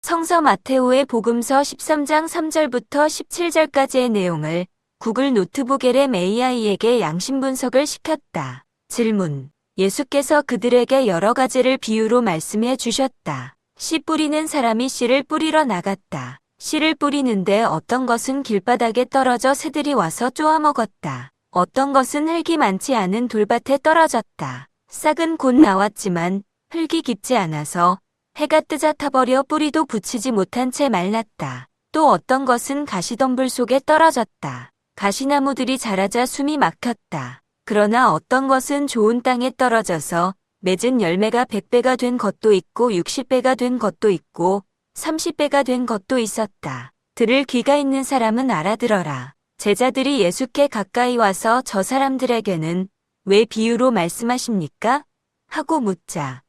성서 마테오의 복음서 13장 3절부터 17절까지의 내용을 구글 노트북 LM AI에게 양심 분석을 시켰다. 질문. 예수께서 그들에게 여러 가지를 비유로 말씀해 주셨다. 씨 뿌리는 사람이 씨를 뿌리러 나갔다. 씨를 뿌리는데 어떤 것은 길바닥에 떨어져 새들이 와서 쪼아먹었다. 어떤 것은 흙이 많지 않은 돌밭에 떨어졌다. 싹은 곧 나왔지만 흙이 깊지 않아서 해가 뜨자 타버려 뿌리도 붙이지 못한 채 말랐다. 또 어떤 것은 가시덤불 속에 떨어졌다. 가시나무들이 자라자 숨이 막혔다. 그러나 어떤 것은 좋은 땅에 떨어져서 맺은 열매가 100배가 된 것도 있고 60배가 된 것도 있고 30배가 된 것도 있었다. 들을 귀가 있는 사람은 알아들어라. 제자들이 예수께 가까이 와서 저 사람들에게는 왜 비유로 말씀하십니까? 하고 묻자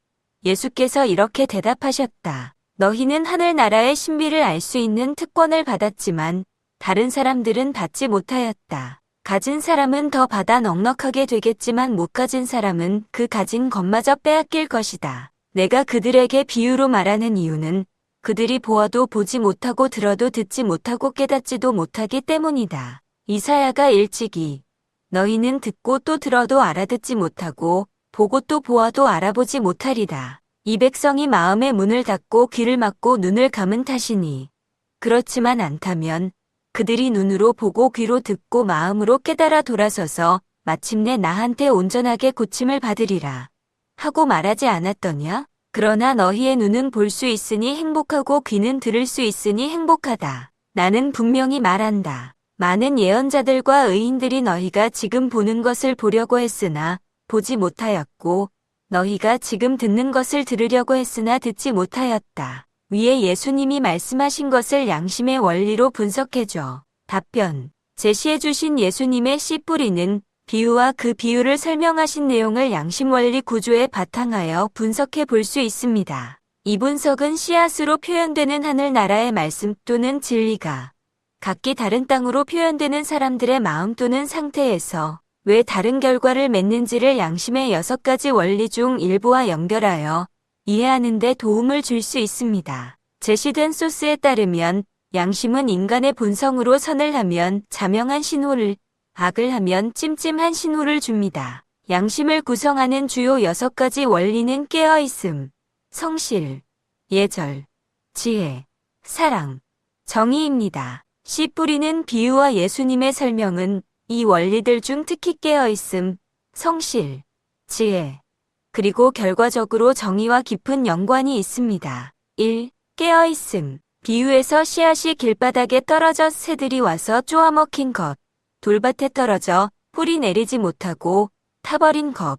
예수께서 이렇게 대답하셨다. 너희는 하늘나라의 신비를 알 수 있는 특권을 받았지만 다른 사람들은 받지 못하였다. 가진 사람은 더 받아 넉넉하게 되겠지만 못 가진 사람은 그 가진 것마저 빼앗길 것이다. 내가 그들에게 비유로 말하는 이유는 그들이 보아도 보지 못하고 들어도 듣지 못하고 깨닫지도 못하기 때문이다. 이사야가 일찍이 너희는 듣고 또 들어도 알아듣지 못하고 보고 또 보아도 알아보지 못하리다. 이 백성이 마음의 문을 닫고 귀를 막고 눈을 감은 탓이니 그렇지만 않다면 그들이 눈으로 보고 귀로 듣고 마음으로 깨달아 돌아서서 마침내 나한테 온전하게 고침을 받으리라 하고 말하지 않았더냐? 그러나 너희의 눈은 볼 수 있으니 행복하고 귀는 들을 수 있으니 행복하다. 나는 분명히 말한다. 많은 예언자들과 의인들이 너희가 지금 보는 것을 보려고 했으나 보지 못하였고 너희가 지금 듣는 것을 들으려고 했으나 듣지 못하였다. 위에 예수님이 말씀하신 것을 양심의 원리로 분석해줘. 답변. 제시해 주신 예수님의 씨 뿌리는 비유와 그 비유를 설명하신 내용을 양심 원리 구조에 바탕하여 분석해 볼 수 있습니다. 이 분석은 씨앗으로 표현되는 하늘나라의 말씀 또는 진리가 각기 다른 땅으로 표현되는 사람들의 마음 또는 상태에서 왜 다른 결과를 맺는지를 양심의 6가지 원리 중 일부와 연결하여 이해하는 데 도움을 줄 수 있습니다. 제시된 소스에 따르면 양심은 인간의 본성으로 선을 하면 자명한 신호를, 악을 하면 찜찜한 신호를 줍니다. 양심을 구성하는 주요 6가지 원리는 깨어있음, 성실, 예절, 지혜, 사랑, 정의입니다. 씨 뿌리는 비유와 예수님의 설명은 이 원리들 중 특히 깨어있음, 성실, 지혜, 그리고 결과적으로 정의와 깊은 연관이 있습니다. 1. 깨어있음. 비유에서 씨앗이 길바닥에 떨어져 새들이 와서 쪼아먹힌 것, 돌밭에 떨어져 뿌리 내리지 못하고 타버린 것,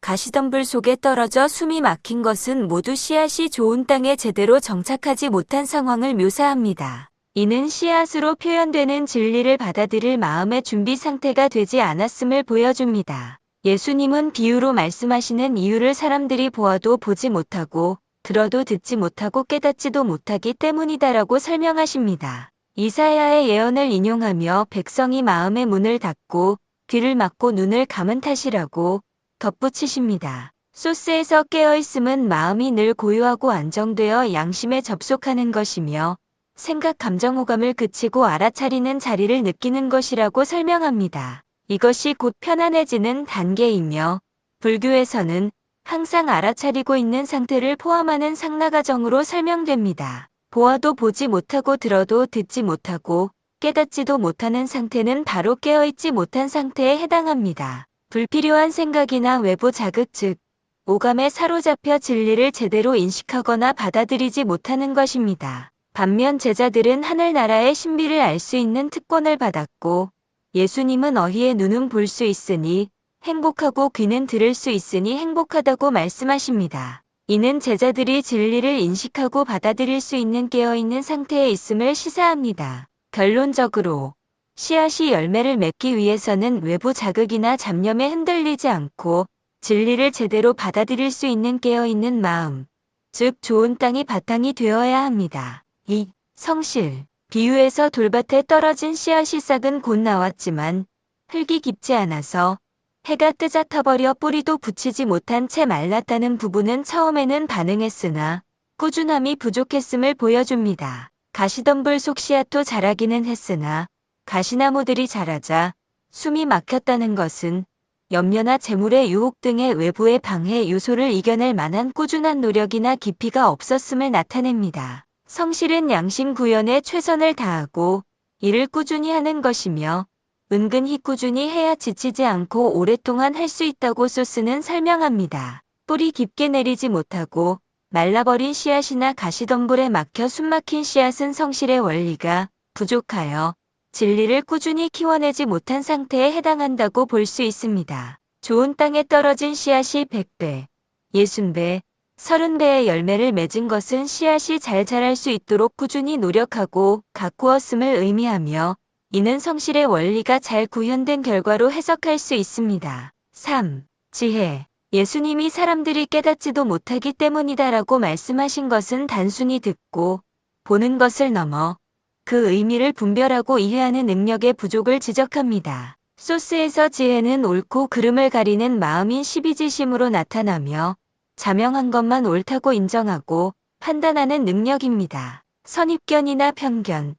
가시덤불 속에 떨어져 숨이 막힌 것은 모두 씨앗이 좋은 땅에 제대로 정착하지 못한 상황을 묘사합니다. 이는 씨앗으로 표현되는 진리를 받아들일 마음의 준비 상태가 되지 않았음을 보여줍니다. 예수님은 비유로 말씀하시는 이유를 사람들이 보아도 보지 못하고 들어도 듣지 못하고 깨닫지도 못하기 때문이다라고 설명하십니다. 이사야의 예언을 인용하며 백성이 마음의 문을 닫고 귀를 막고 눈을 감은 탓이라고 덧붙이십니다. 소스에서 깨어있음은 마음이 늘 고요하고 안정되어 양심에 접속하는 것이며 생각, 감정, 호감을 그치고 알아차리는 자리를 느끼는 것이라고 설명합니다. 이것이 곧 편안해지는 단계이며 불교에서는 항상 알아차리고 있는 상태를 포함하는 상나과정으로 설명됩니다. 보아도 보지 못하고 들어도 듣지 못하고 깨닫지도 못하는 상태는 바로 깨어있지 못한 상태에 해당합니다. 불필요한 생각이나 외부 자극 즉 오감에 사로잡혀 진리를 제대로 인식하거나 받아들이지 못하는 것입니다. 반면 제자들은 하늘나라의 신비를 알 수 있는 특권을 받았고 예수님은 너희의 눈은 볼 수 있으니 행복하고 귀는 들을 수 있으니 행복하다고 말씀하십니다. 이는 제자들이 진리를 인식하고 받아들일 수 있는 깨어있는 상태에 있음을 시사합니다. 결론적으로 씨앗이 열매를 맺기 위해서는 외부 자극이나 잡념에 흔들리지 않고 진리를 제대로 받아들일 수 있는 깨어있는 마음, 즉 좋은 땅이 바탕이 되어야 합니다. 2. 성실. 비유에서 돌밭에 떨어진 씨앗이 싹은 곧 나왔지만 흙이 깊지 않아서 해가 뜨자 타버려 뿌리도 붙이지 못한 채 말랐다는 부분은 처음에는 반응했으나 꾸준함이 부족했음을 보여줍니다. 가시덤불 속 씨앗도 자라기는 했으나 가시나무들이 자라자 숨이 막혔다는 것은 염려나 재물의 유혹 등의 외부의 방해 요소를 이겨낼 만한 꾸준한 노력이나 깊이가 없었음을 나타냅니다. 성실은 양심 구현에 최선을 다하고 일을 꾸준히 하는 것이며 은근히 꾸준히 해야 지치지 않고 오랫동안 할 수 있다고 소스는 설명합니다. 뿌리 깊게 내리지 못하고 말라버린 씨앗이나 가시덤불에 막혀 숨막힌 씨앗은 성실의 원리가 부족하여 진리를 꾸준히 키워내지 못한 상태에 해당한다고 볼 수 있습니다. 좋은 땅에 떨어진 씨앗이 100배, 60배, 30배의 열매를 맺은 것은 씨앗이 잘 자랄 수 있도록 꾸준히 노력하고 가꾸었음을 의미하며 이는 성실의 원리가 잘 구현된 결과로 해석할 수 있습니다. 3. 지혜. 예수님이 사람들이 깨닫지도 못하기 때문이다라고 말씀하신 것은 단순히 듣고 보는 것을 넘어 그 의미를 분별하고 이해하는 능력의 부족을 지적합니다. 소스에서 지혜는 옳고 그름을 가리는 마음인 십이지심으로 나타나며 자명한 것만 옳다고 인정하고 판단하는 능력입니다. 선입견이나 편견,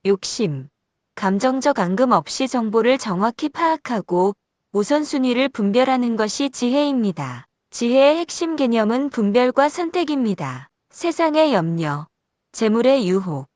욕심, 감정적 앙금 없이 정보를 정확히 파악하고 우선순위를 분별하는 것이 지혜입니다. 지혜의 핵심 개념은 분별과 선택입니다. 세상의 염려, 재물의 유혹,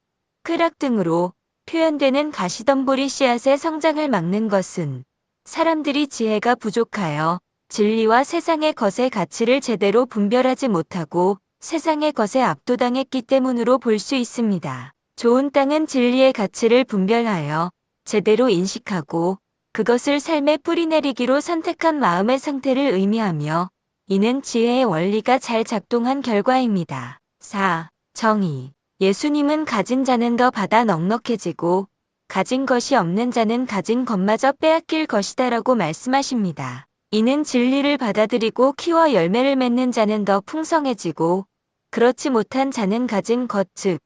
쾌락 등으로 표현되는 가시덤불이 씨앗의 성장을 막는 것은 사람들이 지혜가 부족하여 진리와 세상의 것의 가치를 제대로 분별하지 못하고 세상의 것에 압도당했기 때문으로 볼 수 있습니다. 좋은 땅은 진리의 가치를 분별하여 제대로 인식하고 그것을 삶에 뿌리내리기로 선택한 마음의 상태를 의미하며 이는 지혜의 원리가 잘 작동한 결과입니다. 4. 정의. 예수님은 가진 자는 더 받아 넉넉해지고 가진 것이 없는 자는 가진 것마저 빼앗길 것이다라고 말씀하십니다. 이는 진리를 받아들이고 키워 열매를 맺는 자는 더 풍성해지고 그렇지 못한 자는 가진 것 즉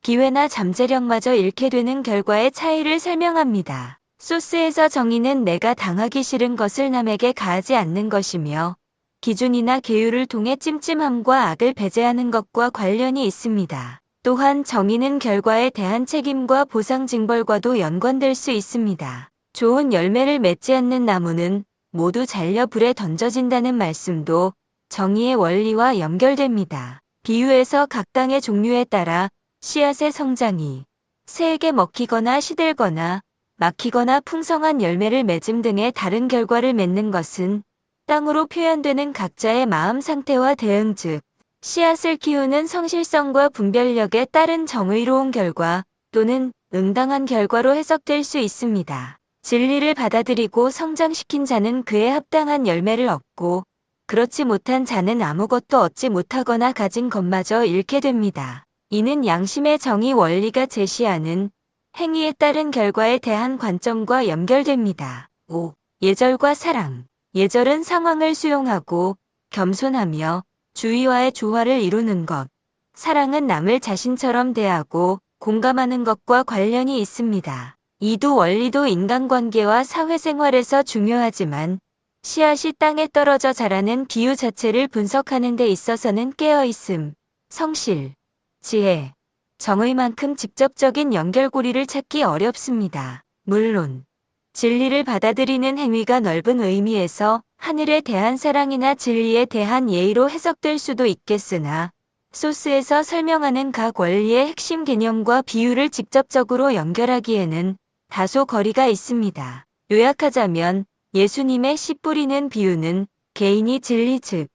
기회나 잠재력마저 잃게 되는 결과의 차이를 설명합니다. 소스에서 정의는 내가 당하기 싫은 것을 남에게 가하지 않는 것이며 기준이나 계율을 통해 찜찜함과 악을 배제하는 것과 관련이 있습니다. 또한 정의는 결과에 대한 책임과 보상 징벌과도 연관될 수 있습니다. 좋은 열매를 맺지 않는 나무는 모두 잘려 불에 던져진다는 말씀도 정의의 원리와 연결됩니다. 비유에서 각 땅의 종류에 따라 씨앗의 성장이 새에게 먹히거나 시들거나 막히거나 풍성한 열매를 맺음 등의 다른 결과를 맺는 것은 땅으로 표현되는 각자의 마음 상태와 대응 즉 씨앗을 키우는 성실성과 분별력에 따른 정의로운 결과 또는 응당한 결과로 해석될 수 있습니다. 진리를 받아들이고 성장시킨 자는 그에 합당한 열매를 얻고 그렇지 못한 자는 아무것도 얻지 못하거나 가진 것마저 잃게 됩니다. 이는 양심의 정의 원리가 제시하는 행위에 따른 결과에 대한 관점과 연결됩니다. 5. 예절과 사랑. 예절은 상황을 수용하고 겸손하며 주의와의 조화를 이루는 것. 사랑은 남을 자신처럼 대하고 공감하는 것과 관련이 있습니다. 이두 원리도 인간관계와 사회생활에서 중요하지만 씨앗이 땅에 떨어져 자라는 비유 자체를 분석하는 데 있어서는 깨어있음, 성실, 지혜, 정의만큼 직접적인 연결고리를 찾기 어렵습니다. 물론 진리를 받아들이는 행위가 넓은 의미에서 하늘에 대한 사랑이나 진리에 대한 예의로 해석될 수도 있겠으나 소스에서 설명하는 각 원리의 핵심 개념과 비유를 직접적으로 연결하기에는 다소 거리가 있습니다. 요약하자면 예수님의 씨 뿌리는 비유는 개인이 진리 즉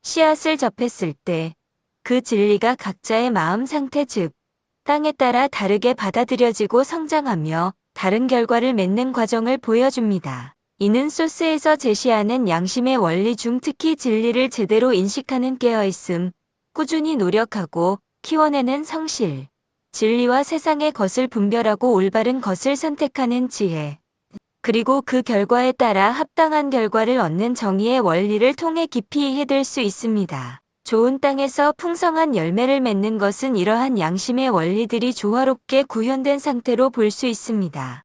씨앗을 접했을 때 그 진리가 각자의 마음 상태 즉 땅에 따라 다르게 받아들여지고 성장하며 다른 결과를 맺는 과정을 보여줍니다. 이는 소스에서 제시하는 양심의 원리 중 특히 진리를 제대로 인식하는 깨어있음, 꾸준히 노력하고 키워내는 성실, 진리와 세상의 것을 분별하고 올바른 것을 선택하는 지혜, 그리고 그 결과에 따라 합당한 결과를 얻는 정의의 원리를 통해 깊이 이해될 수 있습니다. 좋은 땅에서 풍성한 열매를 맺는 것은 이러한 양심의 원리들이 조화롭게 구현된 상태로 볼 수 있습니다.